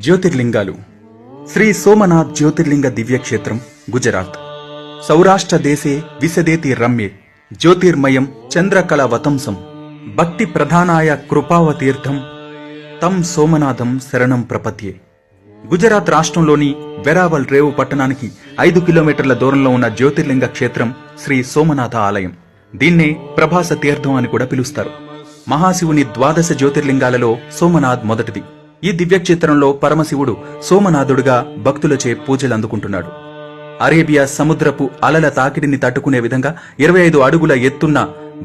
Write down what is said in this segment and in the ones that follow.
జ్యోతిర్లింగాలు. శ్రీ సోమనాథ్ జ్యోతిర్లింగ దివ్యక్షేత్రం, గుజరాత్. సౌరాష్ట్ర దేశే విశదేతి రమ్యే జ్యోతిర్మయం చంద్రకళ వతంసం భక్తి ప్రధానాయ కృపావతీర్థం తం సోమనాథం శరణం ప్రపత్యే. గుజరాత్ రాష్ట్రంలోని వెరావల్ రేవు పట్టణానికి 5 కిలోమీటర్ల దూరంలో ఉన్న జ్యోతిర్లింగ క్షేత్రం శ్రీ సోమనాథ ఆలయం. దీన్నే ప్రభాస తీర్థం అని కూడా పిలుస్తారు. మహాశివుని 12 జ్యోతిర్లింగాలలో సోమనాథ్ మొదటిది. ఈ దివ్యక్షేత్రంలో పరమశివుడు సోమనాథుడుగా భక్తులచే పూజలు అందుకుంటున్నాడు. అరేబియా సముద్రపు అలల తాకిడిని తట్టుకునే విధంగా 25 అడుగుల ఎత్తున్న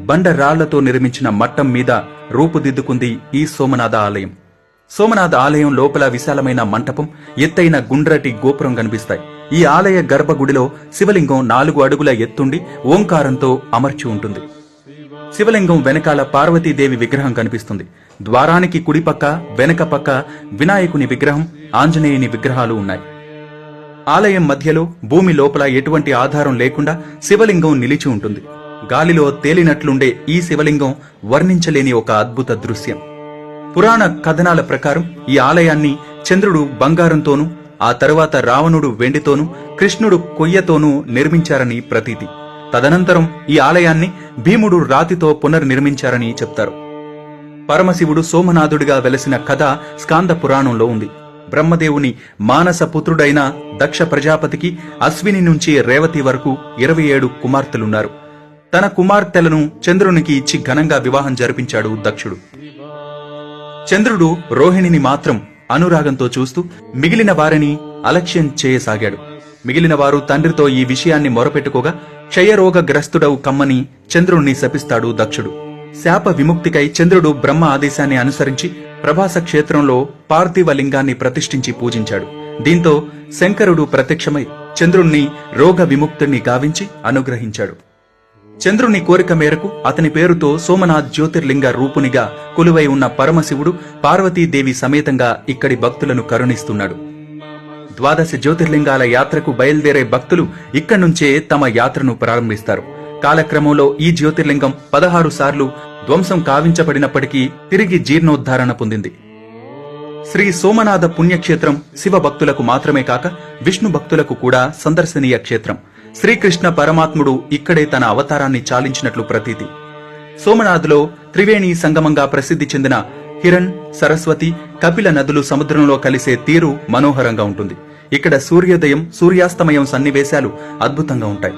బండరాళ్లతో నిర్మించిన మట్టం మీద రూపుదిద్దుకుంది ఈ సోమనాథ ఆలయం. సోమనాథ ఆలయం లోపల విశాలమైన మంటపం, ఎత్తైన గుండ్రటి గోపురం కనిపిస్తాయి. ఈ ఆలయ గర్భగుడిలో శివలింగం 4 అడుగుల ఎత్తుండి ఓంకారంతో అమర్చి ఉంటుంది. శివలింగం వెనకాల పార్వతీదేవి విగ్రహం కనిపిస్తుంది. ద్వారానికి కుడిపక్క, వెనక పక్క వినాయకుని విగ్రహం, ఆంజనేయుని విగ్రహాలు ఉన్నాయి. ఆలయం మధ్యలో భూమి లోపల ఎటువంటి ఆధారం లేకుండా శివలింగం నిలిచి ఉంటుంది. గాలిలో తేలినట్లుండే ఈ శివలింగం వర్ణించలేని ఒక అద్భుత దృశ్యం. పురాణ కథనాల ప్రకారం ఈ ఆలయాన్ని చంద్రుడు బంగారంతోనూ, ఆ తరువాత రావణుడు వెండితోనూ, కృష్ణుడు కొయ్యతోనూ నిర్మించారని ప్రతీతి. తదనంతరం ఈ ఆలయాన్ని భీముడు రాతితో పునర్నిర్మించారని చెప్తారు. పరమశివుడు సోమనాథుడిగా వెలసిన కథ స్కాంద పురాణంలో ఉంది. బ్రహ్మదేవుని మానస పుత్రుడైన దక్ష ప్రజాపతికి అశ్విని నుంచి రేవతి వరకు 27 కుమార్తెలున్నారు. తన కుమార్తెలను చంద్రునికి ఇచ్చి ఘనంగా వివాహం జరిపించాడు దక్షుడు. చంద్రుడు రోహిణిని మాత్రం అనురాగంతో చూస్తూ మిగిలిన వారిని అలక్ష్యం చేయసాగాడు. మిగిలిన వారు తండ్రితో ఈ విషయాన్ని మొరపెట్టుకోగా క్షయరోగగ్రస్తుడవు కమ్మని చంద్రుణ్ణి శపిస్తాడు దక్షుడు. శాప విముక్తికై చంద్రుడు బ్రహ్మ ఆదేశాన్ని అనుసరించి ప్రభాస క్షేత్రంలో పార్థివ లింగాన్ని ప్రతిష్ఠించి పూజించాడు. దీంతో శంకరుడు ప్రత్యక్షమై చంద్రుణ్ణి రోగ విముక్తుణ్ణి గావించి అనుగ్రహించాడు. చంద్రుని కోరిక మేరకు అతని పేరుతో సోమనాథ్ జ్యోతిర్లింగ రూపునిగా కొలువై ఉన్న పరమశివుడు పార్వతీదేవి సమేతంగా ఇక్కడి భక్తులను కరుణిస్తున్నాడు. 12 జ్యోతిర్లింగాల యాత్రకు బయలుదేరే భక్తులు ఇక్కడి నుంచే తమ యాత్రను ప్రారంభిస్తారు. కాలక్రమంలో ఈ జ్యోతిర్లింగం 16 సార్లు ధ్వంసం కావించబడినప్పటికీ తిరిగి జీర్ణోద్ధారణ పొందింది. శ్రీ సోమనాథ పుణ్యక్షేత్రం శివ భక్తులకు మాత్రమే కాక విష్ణు భక్తులకు కూడా సందర్శనీయ క్షేత్రం. శ్రీకృష్ణ పరమాత్ముడు ఇక్కడే తన అవతారాన్ని చాలించినట్లు ప్రతీతి. సోమనాథ్లో త్రివేణి సంగమంగా ప్రసిద్ధి చెందిన హిరణ్, సరస్వతి, కపిల నదులు సముద్రంలో కలిసే తీరు మనోహరంగా ఉంటుంది. ఇక్కడ సూర్యోదయం, సూర్యాస్తమయం సన్నివేశాలు అద్భుతంగా ఉంటాయి.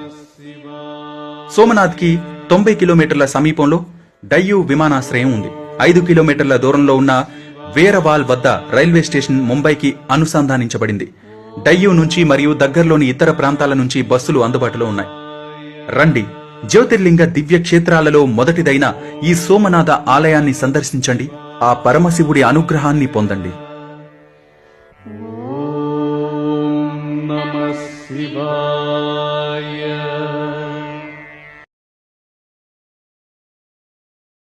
సోమనాథ్ కి 90 కిలోమీటర్ల సమీపంలో డయ్యూ విమానాశ్రయం ఉంది. 5 కిలోమీటర్ల దూరంలో ఉన్న వేరవాల్ వద్ద రైల్వే స్టేషన్ ముంబైకి అనుసంధానించబడింది. డయ్యూ నుంచి మరియు దగ్గరలోని ఇతర ప్రాంతాల నుంచి బస్సులు అందుబాటులో ఉన్నాయి. రండి, జ్యోతిర్లింగ దివ్య క్షేత్రాలలో మొదటిదైన ఈ సోమనాథ ఆలయాన్ని సందర్శించండి. ఆ పరమశివుడి అనుగ్రహాన్ని పొందండి. ఓం నమః శివాయ.